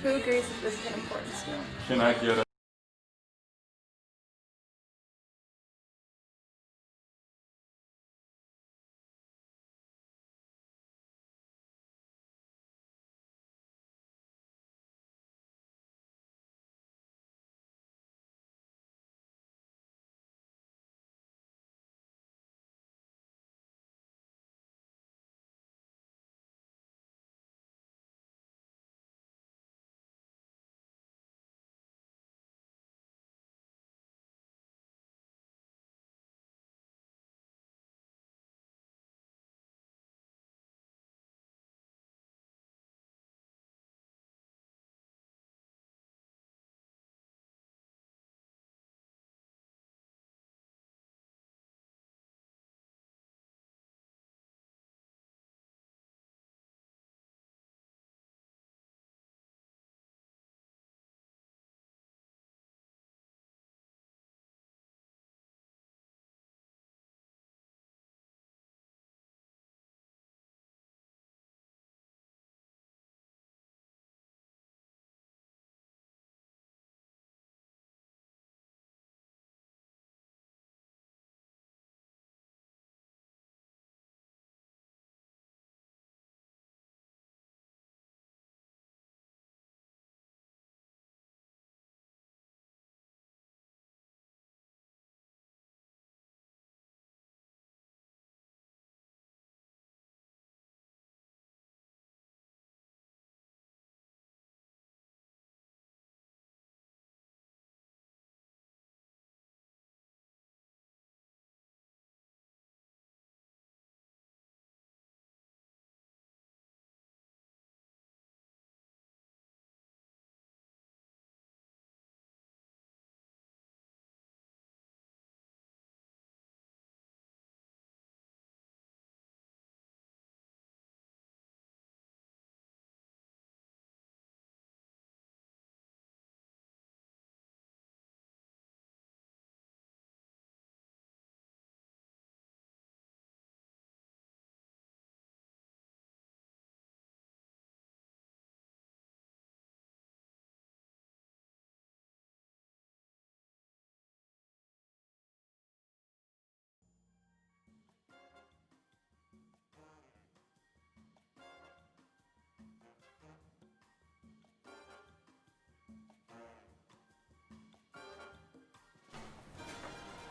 Who agrees that this is an important skill? Can I get a...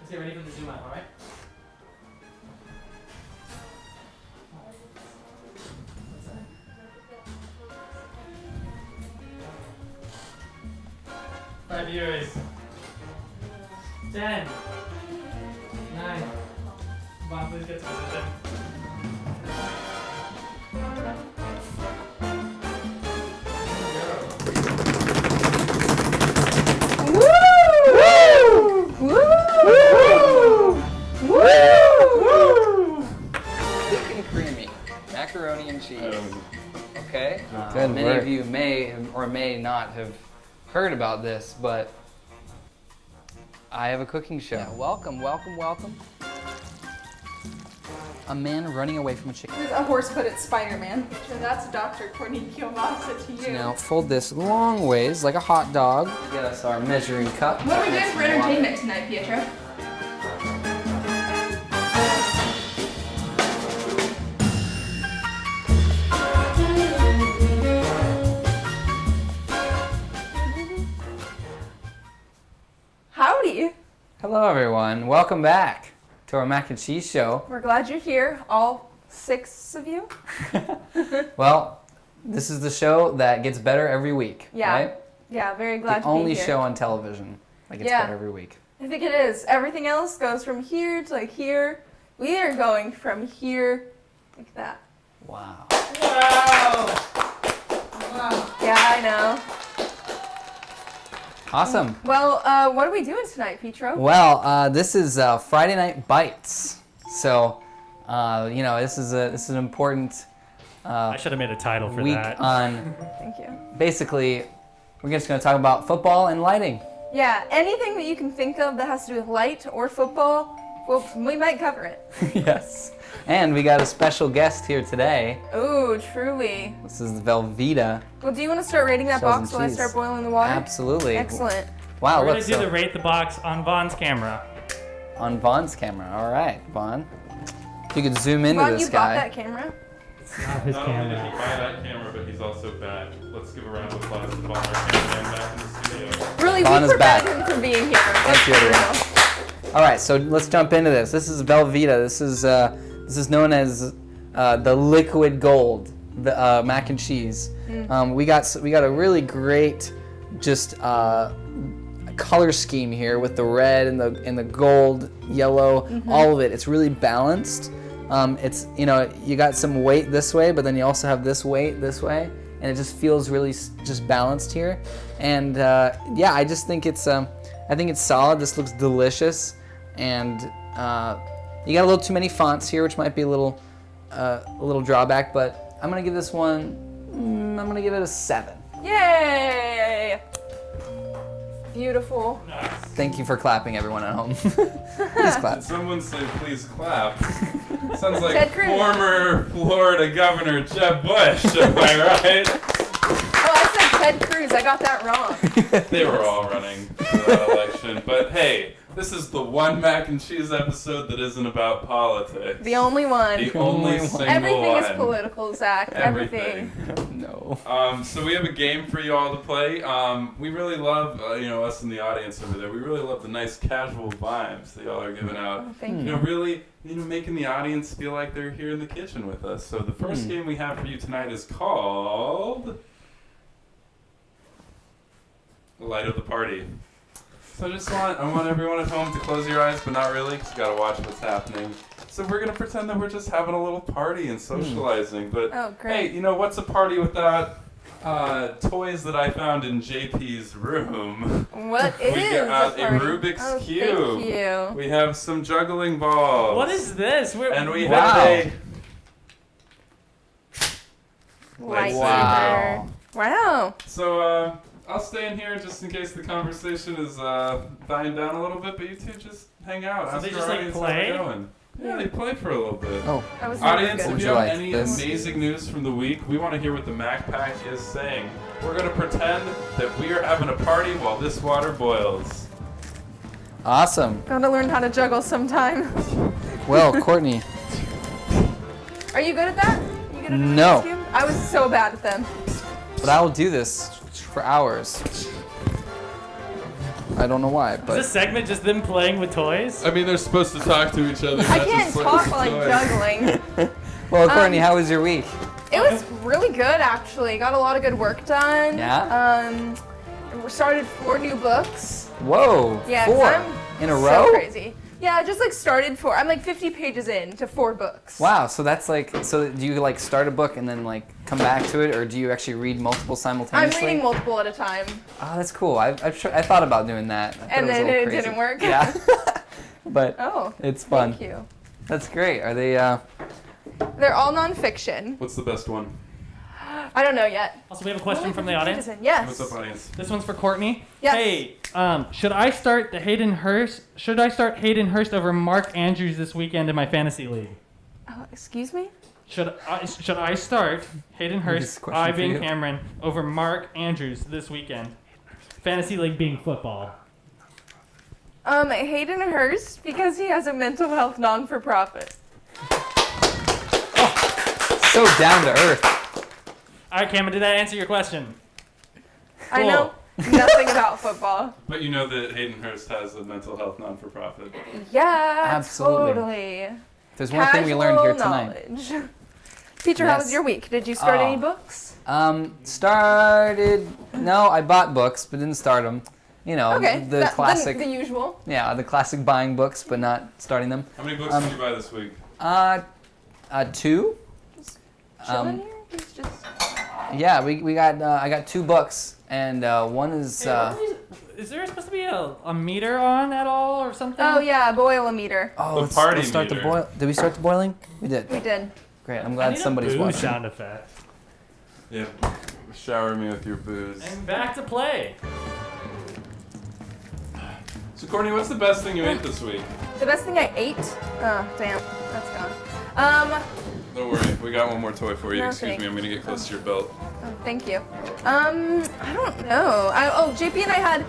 Let's get ready for the zoom out, alright? Five viewers. 10. 9. Bob, please get to position. Thick and creamy. Macaroni and cheese. Okay? Good Many work. of you may or may not have heard about this, but I have a cooking show. Yeah, welcome, welcome, welcome. A man running away from a chicken. There's a horse, but it's Spider-Man. So that's Dr. Cornelius Massa to you. Now fold this long ways like a hot dog. Get us our measuring cup. What are we doing for entertainment tonight, Pietro? Howdy! Hello everyone, welcome back to our mac and cheese show. We're glad you're here, all 6 of you. Well, this is the show that gets better every week, Yeah. right? Yeah, very glad The to only be here. show on television that gets Yeah. better every week. I think it is. Everything else goes from here to like here. We are going from here like that. Wow. Wow! Wow. Yeah, I know. Awesome. Well, what are we doing tonight, Pietro? Well, this is Friday Night Bites. So, this is an important I should have made a title for week that. on. Thank you. Basically, we're just going to talk about football and lighting. Yeah, anything that you can think of that has to do with light or football, Well, we might cover it. Yes. And we got a special guest here today. Ooh, truly. This is Velveeta. Well, do you want to start rating that Shells box and while I cheese. start boiling the water? Absolutely. Excellent. Wow, We're look, gonna do the rate the box on Vaughn's camera. on Vaughn's camera. All right, Vaughn. If you could zoom into Vaughn, this you guy. bought that camera? It's not his Not only did camera. he buy that camera, but he's also back. Let's give a round of applause to Vaughn, our cameraman, back in the studio. Really, Vaughn we is back. prevented him from being here. Let's you, be everyone. real. All right, so let's jump into this. This is Velveeta. This is known as the liquid gold, the mac and cheese. We got a really great just color scheme here with the red and the gold, yellow, all of it. It's really balanced. It's you got some weight this way, but then you also have this weight this way, and it just feels really just balanced here. And yeah, I just think it's solid. This looks delicious, and you got a little too many fonts here, which might be a little drawback. But I'm gonna give this one. I'm gonna give it a 7. Yay! Beautiful. Thank you for clapping, everyone at home. Please clap. Did someone say please clap? Sounds like Ted Cruz. former Florida Governor Jeb Bush, am I right? Oh, I said Ted Cruz. I got that wrong. They were all running for that election. But hey, this is the one mac and cheese episode that isn't about politics. The only one. The only one. single Everything one. is political, Zach. Everything. No. So we have a game for you all to play. We really love, us in the audience over there. We really love the nice casual vibes that y'all are giving out. Oh, thank You you. know, really, making the audience feel like they're here in the kitchen with us. So the first game we have for you tonight is called Light of the Party. So I want everyone at home to close your eyes, but not really, because you gotta watch what's happening. So we're gonna pretend that we're just having a little party and socializing. But Oh, great. hey, what's a party without toys that I found in JP's room? What We is got the a party? Rubik's Oh, Cube. Thank you. We have some juggling balls. What is this? And we Wow. have a Lightsaber. Wow. So I'll stay in here just in case the conversation is dying down a little bit, but you two just hang out. So Ask they our just, like, audience how play? they're going. Yeah, they play for a little bit. Oh, That was Audience, really if Would you you have like any this? amazing news from the week, we want to hear what the Mac Pack is saying. We're going to pretend that we are having a party while this water boils. awesome. Gotta learn how to juggle sometime. Well, Courtney. Are you good at that? You good at a No. Rubik's Cube? I was so bad at them. But I will do this for hours. I don't know why, Is but this segment just them playing with toys? I mean, they're supposed to talk to each other. I can't talk while I'm juggling. well, Courtney, Um, how was your week? It was really good, actually. Got a lot of good work done. Yeah? We started 4 new books. Whoa, Yeah, 'cause 4 I'm in a so row? crazy. Yeah, I just started 4. I'm 50 pages in to 4 books. Wow, so that's so do you start a book and then come back to it, or do you actually read multiple I'm simultaneously? reading multiple at a time. Oh, that's cool. I thought about doing that. I thought And was a then little it crazy. didn't work. Yeah, but Oh, it's fun. thank you. That's great. Are they? They're all nonfiction. What's the best one? I don't know yet. Also, we have a question from the Only 50 audience. pages in. Yes. What's up, audience? This one's for Courtney. Yes. Hey, should I start Hayden Hurst over Mark Andrews this weekend in my fantasy league? Oh, excuse me? Should I start Hayden This Hurst, question I for being you. Cameron, over Mark Andrews this weekend? Fantasy league being football. Hayden Hurst, because he has a mental health non-for-profit. So down to earth. All right, Cameron, did that answer your question? I know nothing about football. But you know that Hayden Hurst has a mental health non-for-profit. Yeah, Absolutely. totally. If there's one thing we learned here tonight. Knowledge. Peter, how was Yes. your week? Did you start Oh. any books? Started. No, I bought books, but didn't start them. Okay, the classic. the usual. Yeah, the classic buying books, but not starting them. How many books did you buy this week? 2. Chilling here? He's just... Yeah, we got. I got 2 books, and one is. Is there supposed to be a meter on at all or something? Oh yeah, boil-o-meter. Oh, The let's party start the meter. boil. Did we start the boiling? We did. We did. Great. I'm I glad need somebody's a boo watching. sound effect. Yeah. Shower me with your booze. And back to play. So, Courtney, what's the best thing you ate this week? The best thing I ate? Oh, damn. That's gone. Don't worry, we got one more toy for you. No, Excuse thanks. me, I'm gonna get close to your belt. Oh, thank you. I don't know. JP and I had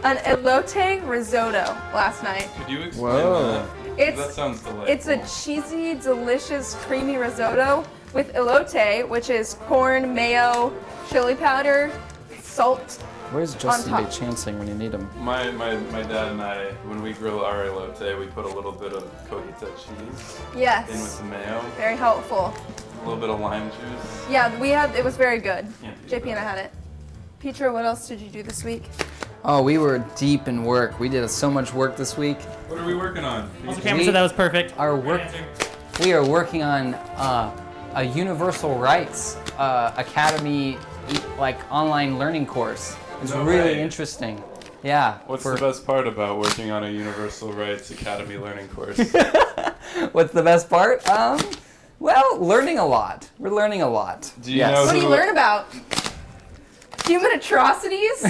an elote risotto last night. Could you explain Whoa. that? That sounds delightful. It's a cheesy, delicious, creamy risotto with elote, which is corn, mayo, chili powder, salt. Where's Justin top. Bay Chancing when you need him? My dad and I, when we grill our elote, we put a little bit of cotija cheese in with Yes. the mayo, Very helpful. a little bit of lime juice. Yeah, it was very good. Can't beat JP and I had it. Petra, what else did you do this week? Oh, we were deep in work. We did so much work this week. What are we working on? Also, Cameron said that was perfect. Our work. We are working on a universal rights academy, like online learning course. It's No really way. interesting. Yeah. What's the best part about working on a Universal Rights Academy learning course? What's the best part? Well, learning a lot. We're learning a lot. Do you know What do you who- learn about? Human atrocities?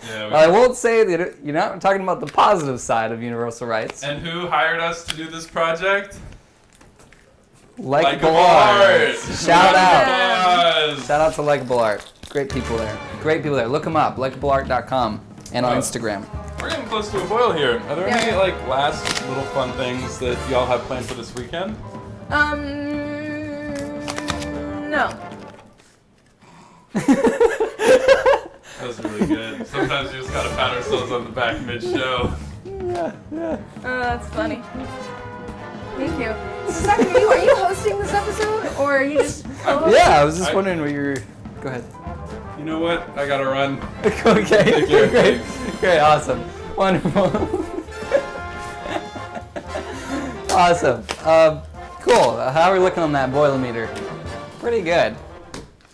Yeah, I won't say that. You know, I'm talking about the positive side of universal rights. And who hired us to do this project? Likeable Art. Shout Round of out. applause. Shout out to Likeable Art. Great people there. Great people there. Look them up. Likeableart.com and on Oh. Instagram. We're getting close to a boil here. Are there Yeah. any like last little fun things that y'all have planned for this weekend? No. That was really good. Sometimes you just gotta pat ourselves on the back mid-show. Yeah. Oh, that's funny. Thank you. So, Zach, are you hosting this episode, or are you just co-hosting? Yeah, I was just wondering what you're. Go ahead. You know what? I gotta run. Okay. Take care. Great. Great. Awesome. Wonderful. Awesome. Cool. How are we looking on that boilometer? Pretty good.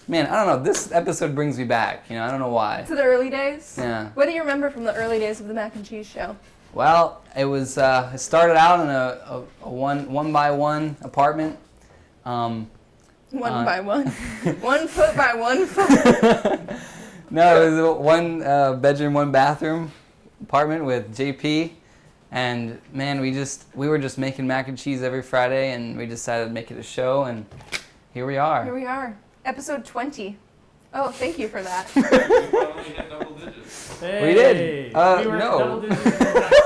Man, I don't know. This episode brings me back. You know, I don't know why. To the early days? Yeah. What do you remember from the early days of the Mac and Cheese Show? Well, it was. It started out in a one by one apartment. One by Uh, one. 1 foot by 1 foot. No, it was a one bedroom, one bathroom apartment with JP, and man, we were just making mac and cheese every Friday, and we decided to make it a show, and here we are. Here we are. Episode 20. Oh, thank you for that. We finally hit double digits. Hey, We did. we were No. double digits back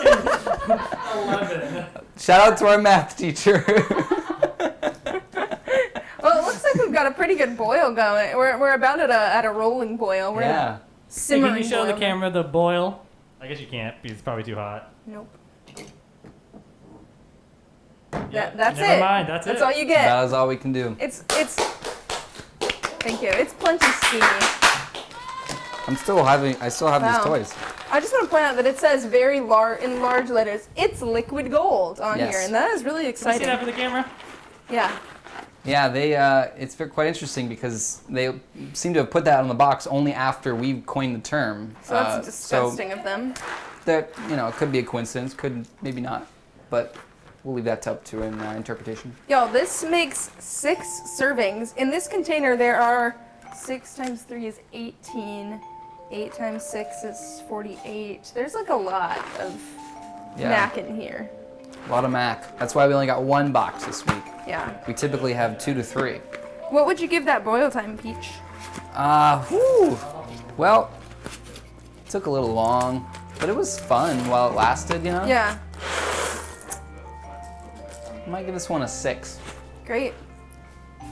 in 11. Shout out to our math teacher. Well, it looks like we've got a pretty good boil going. We're about at a rolling boil. We're at Yeah. a Hey, simmering can you show the boil. camera the boil? I guess you can't because it's probably too hot. Nope. Yeah, That's never it. mind, that's it. all you get. That is all we can do. It's. Thank you. It's plenty steamy. I still have Wow. these toys. I just want to point out that it says in large letters, it's liquid gold on Yes. here, and that is really Can you see exciting. that for the camera? Yeah. Yeah, they it's quite interesting because they seem to have put that on the box only after we coined the term. So that's disgusting of them. That, you know, it could be a coincidence, could maybe not, but we'll leave that up to an interpretation. Yo, this makes 6 servings. In this container, there are 6 times 3 is 18. 8 times 6 is 48. There's like a lot of Yeah, mac in here. a lot of mac. That's why we only got one box this week. Yeah. We typically have 2 to 3. What would you give that boil time, Peach? Well, it took a little long, but it was fun while it lasted, you know? Yeah. I might give this one a 6. Great.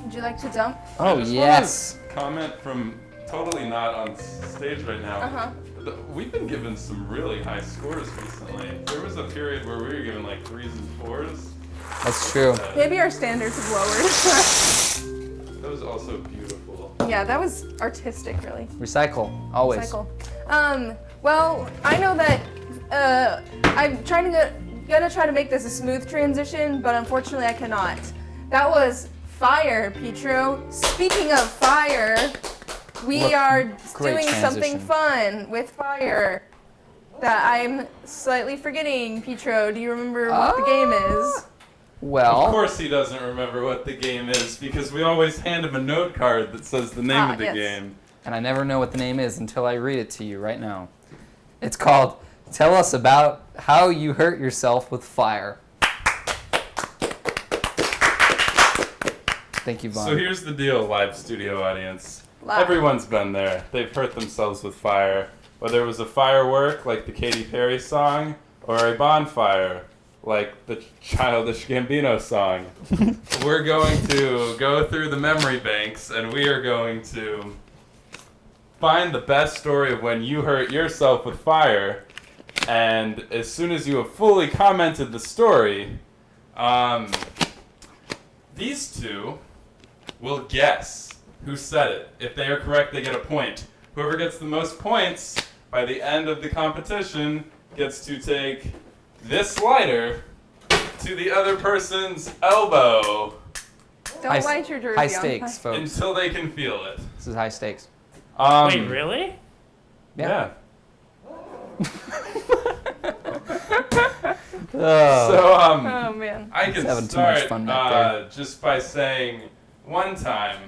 Would you like to dump? Oh, I just yes. wanna comment from totally not on stage right now. Uh-huh. We've been given some really high scores recently. There was a period where we were given like 3s and 4s. That's true. Maybe our standards have lowered. That was also beautiful. Yeah, that was artistic, really. Recycle, always. Cycle. Well, I know that I'm gonna try to make this a smooth transition, but unfortunately I cannot. That was fire, Pietro. Speaking of fire, we Look, are great doing something transition. fun with fire that I'm slightly forgetting. Pietro, do you remember what the game is? Well, Of course he doesn't remember what the game is because we always hand him a note card that says the name of the yes. game. and I never know what the name is until I read it to you right now. It's called Tell Us About How You Hurt Yourself with Fire. Thank you, Vaughn. So here's the deal, live studio audience. Live. Everyone's been there. They've hurt themselves with fire. Whether it was a firework, like the Katy Perry song, or a bonfire, like the Childish Gambino song. We're going to go through the memory banks, and we are going to find the best story of when you hurt yourself with fire. And as soon as you have fully commented the story, these two will guess who said it. If they are correct, they get a point. Whoever gets the most points by the end of the competition gets to take this lighter to the other person's elbow Don't light your jersey High on stakes, fire. folks. until they can feel it. This is high stakes. Wait, really? Yeah. Oh. So, Oh man. I can He's having too much start fun back there. just by saying one time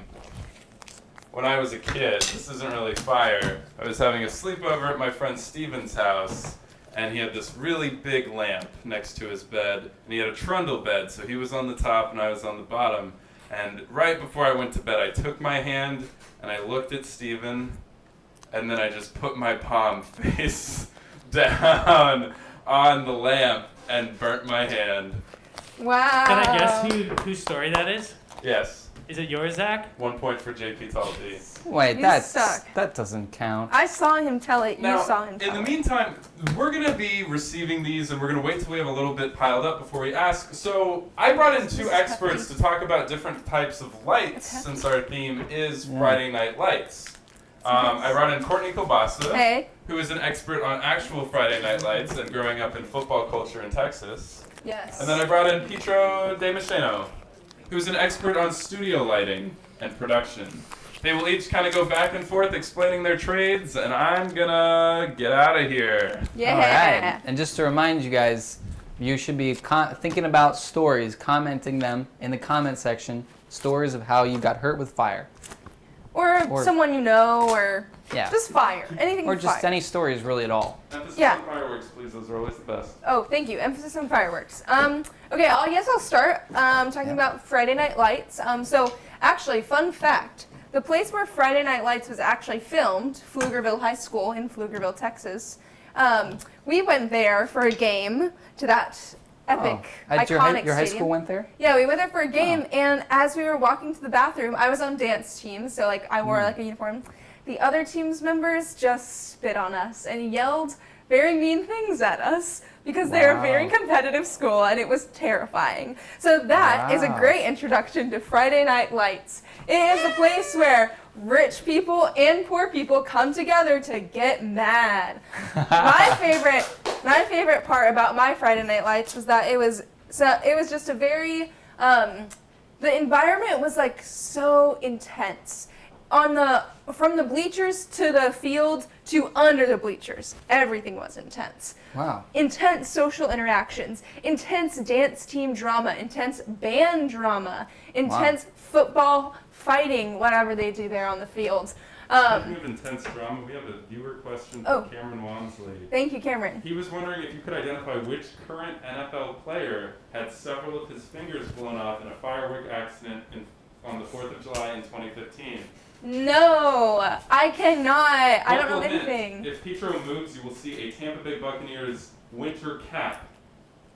when I was a kid, this isn't really fire, I was having a sleepover at my friend Steven's house, and he had this really big lamp next to his bed, and he had a trundle bed, so he was on the top and I was on the bottom. And right before I went to bed, I took my hand and I looked at Steven, and then I just put my palm face down on the lamp and burnt my hand. Wow. Can I guess whose story that is? Yes. Is it yours, Zach? 1 point for JP Talty. Wait, You that suck. doesn't count. I saw him tell it. Now, You saw him tell in the it. meantime, we're going to be receiving these, and we're going to wait till we have a little bit piled up before we ask. So I brought in two experts to talk about different types of lights, since our theme is Yeah. Friday Night Lights. I brought in Courtney Kilbasa, Hey. who is an expert on actual Friday Night Lights and growing up in football culture in Texas. Yes. And then I brought in Pietro De Machino, who's an expert on studio lighting and production. They will each kind of go back and forth explaining their trades, and I'm gonna get out of here. Yeah. All right. And just to remind you guys, you should be thinking about stories, commenting them in the comment section, stories of how you got hurt with fire. Or someone you know, or Yeah. just fire. Anything Or with just fire. any stories really at all. Emphasis Yeah. on fireworks, please. Those are always the best. Oh, thank you. Emphasis on fireworks. Okay, I guess I'll start talking about Friday Night Lights. So, actually, fun fact. The place where Friday Night Lights was actually filmed, Pflugerville High School in Pflugerville, Texas, we went there for a game to that epic, iconic Your high stadium. school went there? Yeah, we went there for a game, and as we were walking to the bathroom, I was on dance team, so like I wore like a uniform. The other team's members just spit on us and yelled very mean things at us because they're a very Wow. competitive school, and it was terrifying. So that is a Wow. great introduction to Friday Night Lights. It is a place where rich people and poor people come together to get mad. My favorite part about my Friday Night Lights was that it was just a very the environment was like so intense. From the bleachers to the field to under the bleachers, everything was intense. Wow. Intense social interactions, intense dance team drama, intense band drama, intense football fighting, whatever they do there on the field. Speaking of intense drama, we have a viewer question Oh. from Cameron Walmsley. Thank you, Cameron. He was wondering if you could identify which current NFL player had several of his fingers blown off in a firework accident on the 4th of July in 2015. No, I cannot. I What don't know will hint? anything. If Pietro moves, you will see a Tampa Bay Buccaneers winter cap.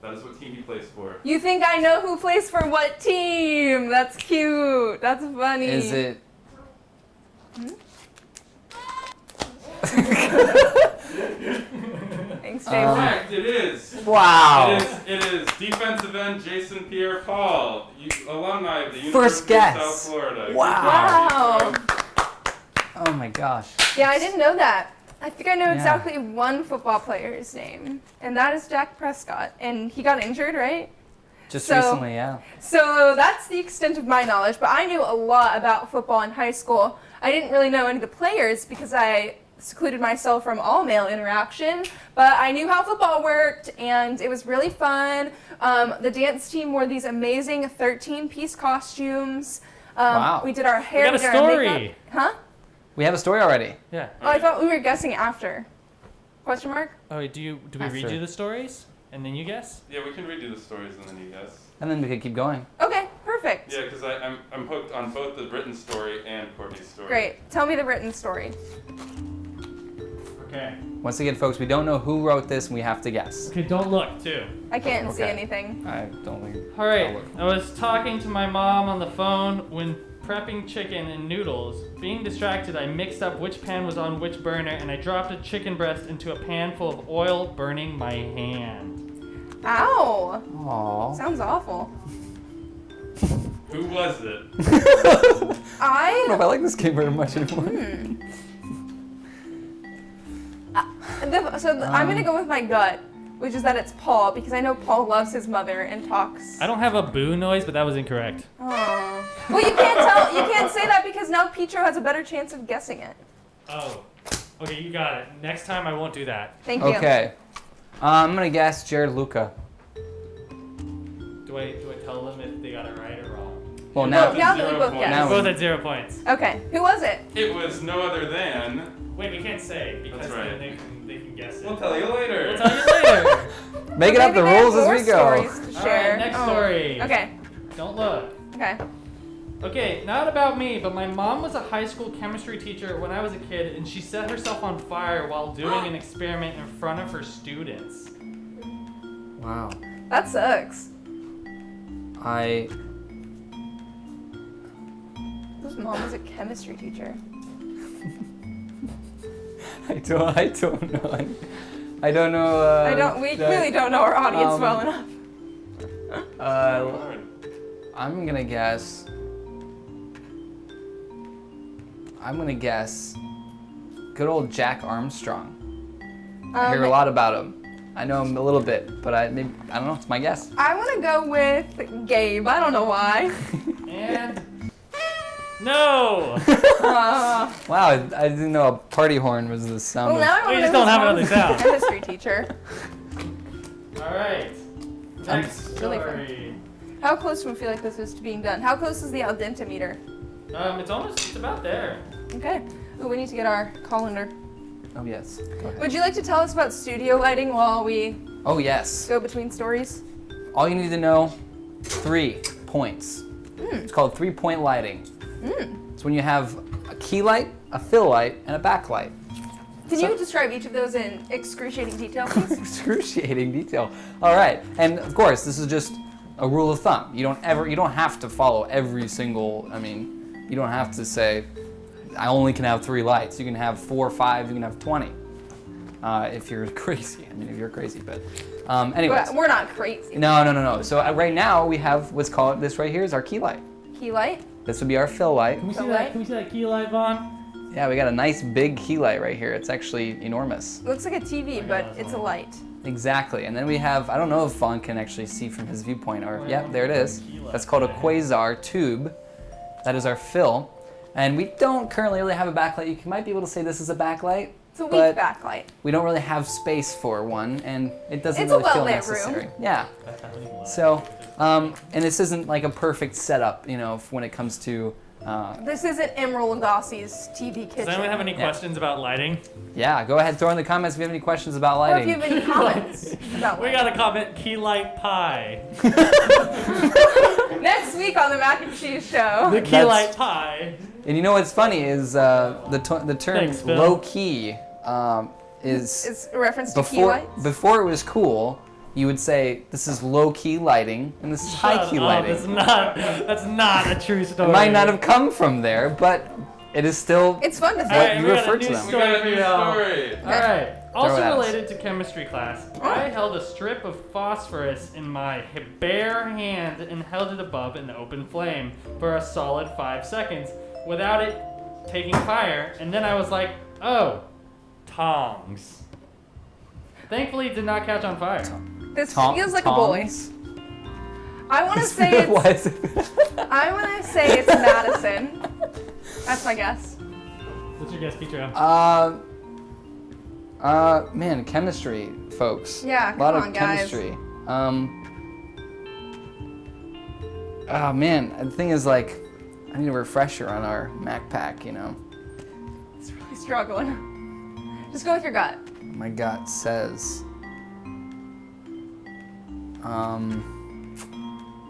That is what team he plays for. You think I know who plays for what team? That's cute. That's funny. Is it? Thanks, James. Correct, it is. Wow. It is defensive end Jason Pierre-Paul, alumni of the University First of guess. South Florida. Wow. Oh my gosh. Yeah, I didn't know that. I think I know Yeah. exactly one football player's name, and that is Dak Prescott. And he got injured, right? Just So- recently, yeah. So that's the extent of my knowledge, but I knew a lot about football in high school. I didn't really know any of the players because I secluded myself from all male interaction, but I knew how football worked, and it was really fun. The dance team wore these amazing 13-piece costumes. Wow. We did our hair, got a we did our makeup. story. Huh? We have a story already. Yeah. Oh, I thought we were guessing after. Question mark? Oh, do we read After. you the stories and then you guess? Yeah, we can redo the stories and then you guess. And then we could keep going. Okay, perfect. perfect. Yeah, because I'm hooked on both the written story and Courtney's story. Great. Tell me the written story. Okay. Once again, folks, we don't know who wrote this, and we have to guess. Okay, don't look, too. I can't see Okay. anything. I don't think. All right, I'll look. I was talking to my mom on the phone when prepping chicken and noodles. Being distracted, I mixed up which pan was on which burner, and I dropped a chicken breast into a pan full of oil, burning my hand. Ow. Aw. Sounds awful. Who was it? I don't know if I like this game very much anymore. I'm gonna go with my gut, which is that it's Paul, because I know Paul loves his mother and talks. I don't have a boo noise, but that was incorrect. Oh. Well, you can't tell. You can't say that because now Pietro has a better chance of guessing it. Oh. Okay, you got it. Next time I won't do that. Thank you. Okay. I'm gonna guess Jared Luca. Do I tell them if they got it right or wrong? Well, You now. both Now at that we 0 both points. guessed. Now Both at 0 points. Okay. Who was it? It was no other than. Wait, we can't say because That's right. then they can guess it. We'll tell you later. We'll tell you later. Making up the Maybe they have rules as more we go. stories to All share. right, next story. Okay. Don't look. Okay. Okay, not about me, but my mom was a high school chemistry teacher when I was a kid, and she set herself on fire while doing an experiment in front of her students. Wow. That sucks. Whose mom was a chemistry teacher? I don't know. I don't know. We clearly don't know our audience well enough. I'm gonna guess. Good old Jack Armstrong. I hear a lot about him. I know him a little bit, but I don't know. It's my guess. I want to go with Gabe. I don't know why. And no. Wow, I didn't know a party horn was the sound. Well, now I We want just to know don't have whose another mom was a sound. chemistry teacher. All right. Next really story. How close do we feel like this is to being done? How close is the al dente meter? It's about there. Okay. Ooh, we need to get our colander. Oh yes. Go ahead. Would you like to tell us about studio lighting while we Oh yes. go between stories? All you need to know, 3 points. It's called 3-point lighting. It's when you have a key light, a fill light, and a backlight. Can you describe each of those in excruciating detail, please? Excruciating detail. All right, and of course, this is just a rule of thumb. You don't have to follow every single. I mean, you don't have to say, I only can have 3 lights. You can have 4, 5. You can have 20. If you're crazy. I mean, if you're crazy, but anyways. We're not crazy. No. So right now we have what's called this right here is our key light. Key light? This would be our fill light. Can we see The that? light? Can we see that key light, Vaughn? Yeah, we got a nice big key light right here. It's actually enormous. Looks like a TV, but it's a light. Exactly. And then we have, I don't know if Vaughn can actually see from his viewpoint or, Well, yeah, there it is. key light. That's called a quasar tube. That is our fill. And we don't currently really have a backlight. You might be able to say this is a backlight. It's a weak but backlight. we don't really have space for one, and it doesn't It's a really feel well-lit necessary. room. Yeah. So, and this isn't like a perfect setup, you know, when it comes to, This isn't Emerald Lassie's TV kitchen. Does anyone have any Yeah. questions about lighting? yeah, go ahead, throw in the comments if you have any questions about Or if lighting. you have any comments about We lighting. got a comment, key light pie. Next week on the Mac and Cheese Show. The key That's- light pie. And you know what's funny is the term Thanks, Phil. low key is It's a reference to key before lights. before it was cool. You would say this is low key lighting and this is high key Shut up, lighting. That's not a true story. It might not have come from there, but it is still. It's fun to All say. right, you we got refer a to new them. We story got a for new y'all. story. All right. Also it at us. related to chemistry class, I held a strip of phosphorus in my bare hand and held it above an open flame for a solid 5 seconds without it taking fire, and then I was like, oh, tongs. Thankfully, it did not catch on fire. This feels like a boy. Tongs? I want to say it's. Why is it? I want to say it's Madison. That's my guess. What's your guess, Peter? Man, chemistry, folks. Yeah, a lot come of on, guys. chemistry. Oh man, the thing is like, I need a refresher on our Mac Pack. You know, It's really struggling. Just go with your gut. my gut says.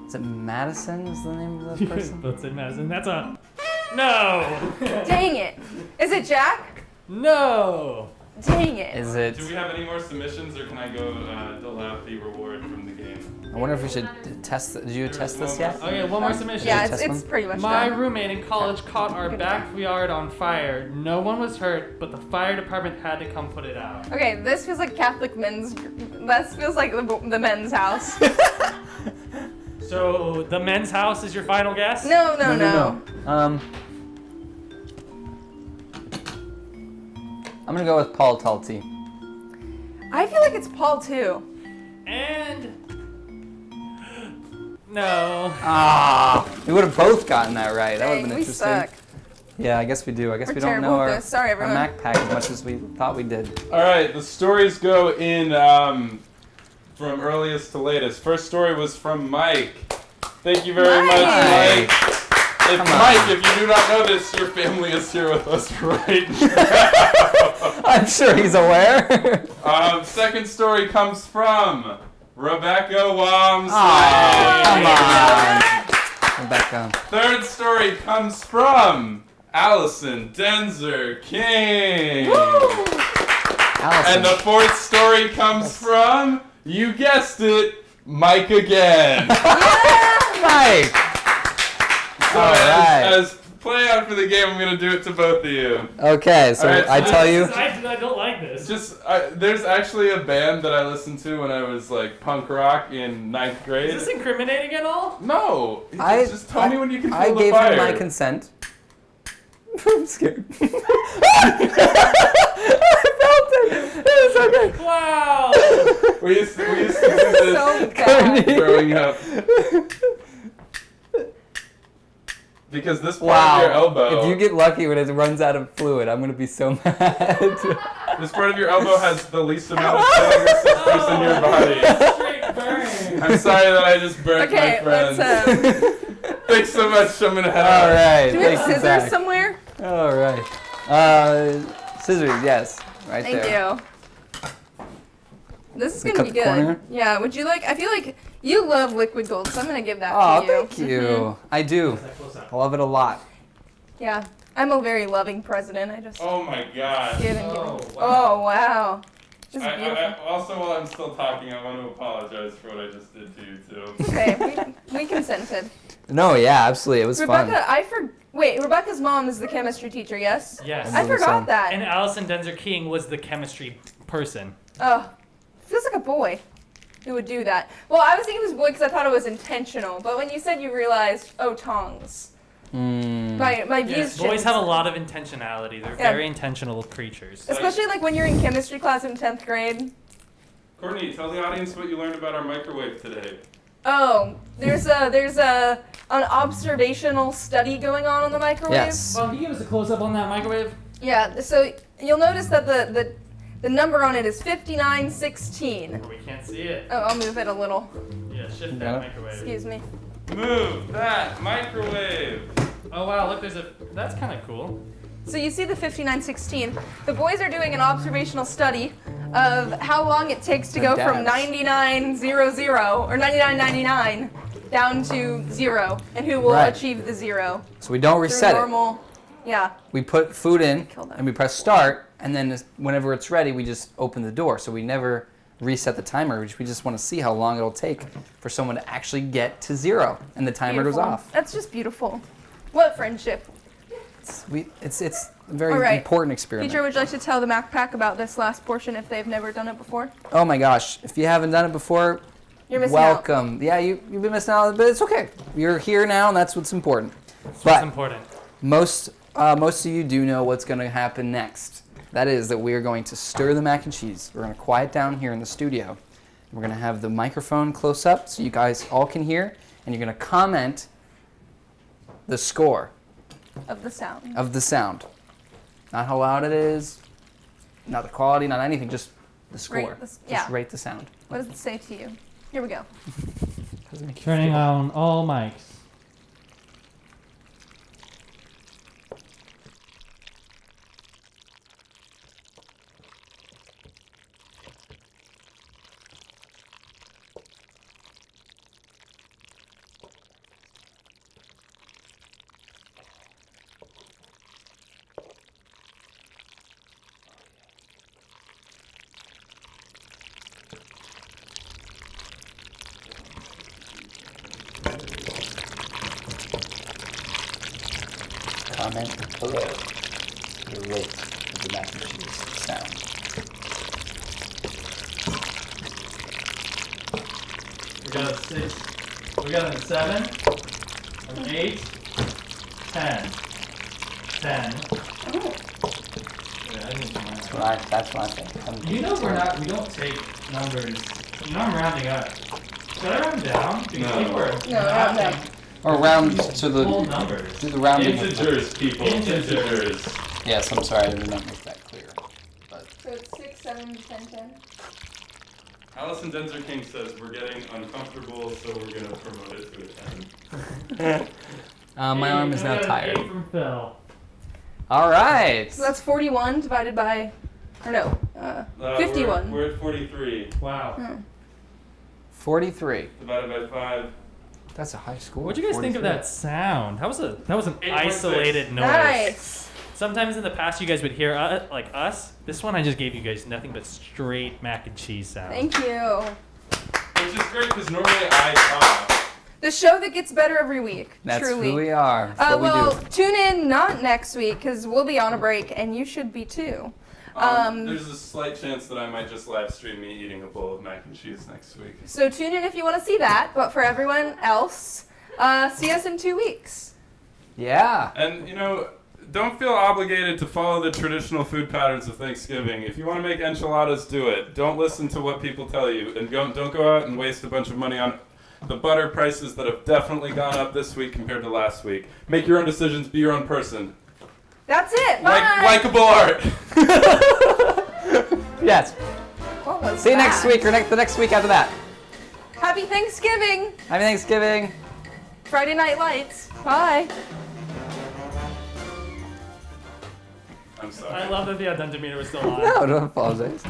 Is it Madison is the name of the person? Let's say Madison. That's a no. Dang it. Is it Jack? No. Dang it. Is it? Do we have any more submissions, or can I go dole out the reward from the game? I wonder if we should test. Did you test this yet? Okay, one more submission. Yeah, Test it's one? pretty much My done. roommate in college caught our backyard on fire. No one was hurt, but the fire department had to come put it out. Okay, this feels like Catholic men's. This feels like the men's house. So the men's house is your final guess? No. I'm gonna go with Paul Talty. I feel like it's Paul too. And no. Ah, we would have both gotten that right. That would have Dang, been we interesting. suck. Yeah, I guess we do. I guess We're we don't terrible know at our, this. Sorry, our everyone. Mac pack as much as we thought we did. All right, the stories go in from earliest to latest. First story was from Mike. Thank you very much, Mike. Mike. If Come on. Mike, if you do not know this, your family is here with us right now. I'm sure he's aware. Second story comes from Rebecca Wamsley. Oh, come on. Rebecca. Third story comes from Allison Denzer King. Allison. And the fourth story comes from, you guessed it, Mike again. Mike. So All right. as play out for the game, I'm going to do it to both of you. Okay, so All right, so I tell you. I don't like this. There's actually a band that I listened to when I was like punk rock in 9th grade. Is this incriminating at all? No, just tell me when you can feel I the gave fire. him my consent. I'm scared. I felt it. It was okay. Wow. We used to do this So bad. growing up. Because this part Wow. of your elbow, If you get lucky when it runs out of fluid, I'm gonna be so mad. this part of your elbow has the least amount of feeling receptors in your body. Straight burn. I'm sorry that I just burnt Okay, my friends. let's. Thanks so much. I'm gonna head All out. right. Do we have Thank you, scissors Zach. somewhere? All right. Scissors, yes, right Thank there. you. This is We gonna cut be the good. corner? Yeah. Would you like? I feel like you love liquid gold, so I'm gonna give that Oh, to you. thank you. I do. I love it a lot. Yeah. I'm a very loving president. I just Oh my gosh. give and give. Oh, wow. Oh wow. This is beautiful. I also, while I'm still talking, I want to apologize for what I just did to you too. Okay, we consented. No, yeah, absolutely. It was Rebecca, fun. wait. Rebecca's mom is the chemistry teacher. Yes. Yes. I believe forgot so. that. And Allison Denzer King was the chemistry person. Oh, feels like a boy who would do that. Well, I was thinking it was a boy because I thought it was intentional. But when you said you realized, oh, tongs. Mm. My views. Yes, boys shifted. have a lot of intentionality. They're Yeah. very intentional creatures. Especially like when you're in chemistry class in 10th grade. Courtney, tell the audience what you learned about our microwave today. Oh, there's an observational study going on the microwave. Yes. Well, can you give us a close up on that microwave? Yeah. So you'll notice that the number on it is 5916. We can't see it. Oh, I'll move it a little. Yeah, shift Yeah. that microwave. Excuse me. Move that microwave. Oh wow, look, that's kind of cool. So you see the 5916. The boys are doing an observational study of how long it takes to Their go from dads. 9900 or 9999 down to 0, and who will Right. achieve the 0 So we don't through reset it. normal. Yeah. We put food in, Kill that. and we press start, and then whenever it's ready, we just open the door. So we never reset the timer. We just want to see how long it'll take for someone to actually get to 0, and the timer goes Beautiful. off. That's just beautiful. What friendship. It's a very All right. important experiment. Teacher, would you like to tell the Mac Pack about this last portion if they've never done it before? Oh my gosh! If you haven't done it before, You're missing out. welcome. Yeah, you've been missing out, but it's okay. You're here now, and that's what's important. That's But what's important. most of you do know what's going to happen next. That is that we are going to stir the mac and cheese. We're going to quiet down here in the studio. We're going to have the microphone close up so you guys all can hear, and you're going to comment the score Of the sound. of the sound. Not how loud it is, not the quality, not anything, just the score. Rate the yeah. Just rate the sound. What does it say to you? Here we go. How does it make you Turning feel? on all mics. comment below your rate of the mac and cheese sound. We got a 6. We got a 7. An 8. 10. 10. Yeah, I didn't do mine. That's my thing. You know we don't take numbers. You know I'm rounding up. Should I round down? Because No. people are No, round up. Or round to the full numbers. do the rounding. of the- Integers, people. Integers. Yes, I'm sorry, I did not make that clear. But So it's 6, 7, 10, 10. Allison Denzer King says we're getting uncomfortable, so we're gonna promote it to a 10. my arm is now tired. 8 from Phil. All right. So that's 41 divided by, or no, 51. We're at 43 Wow. 43. divided by 5. That's a high score. What'd you guys think of 43. that sound? That was an 8.6. isolated noise. Nice. Sometimes in the past you guys would hear like us. This one I just gave you guys nothing but straight mac and cheese sound. Thank you. Which is great because normally I talk. The show that gets better every week. That's truly. who we are. That's what Well, we do. tune in not next week because we'll be on a break and you should be too. There's a slight chance that I might just live stream me eating a bowl of mac and cheese next week. So tune in if you want to see that. But for everyone else, see us in 2 weeks. Yeah. And, don't feel obligated to follow the traditional food patterns of Thanksgiving. If you want to make enchiladas, do it. Don't listen to what people tell you. And don't go out and waste a bunch of money on the butter prices that have definitely gone up this week compared to last week. Make your own decisions. Be your own person. That's it. Bye. Likeable art. Yes. What was See you next that? week or the next week after that. Happy Thanksgiving. Happy Thanksgiving. Friday Night Lights. Bye. I'm sorry. I love that the Audenta meter was still on. No, don't apologize.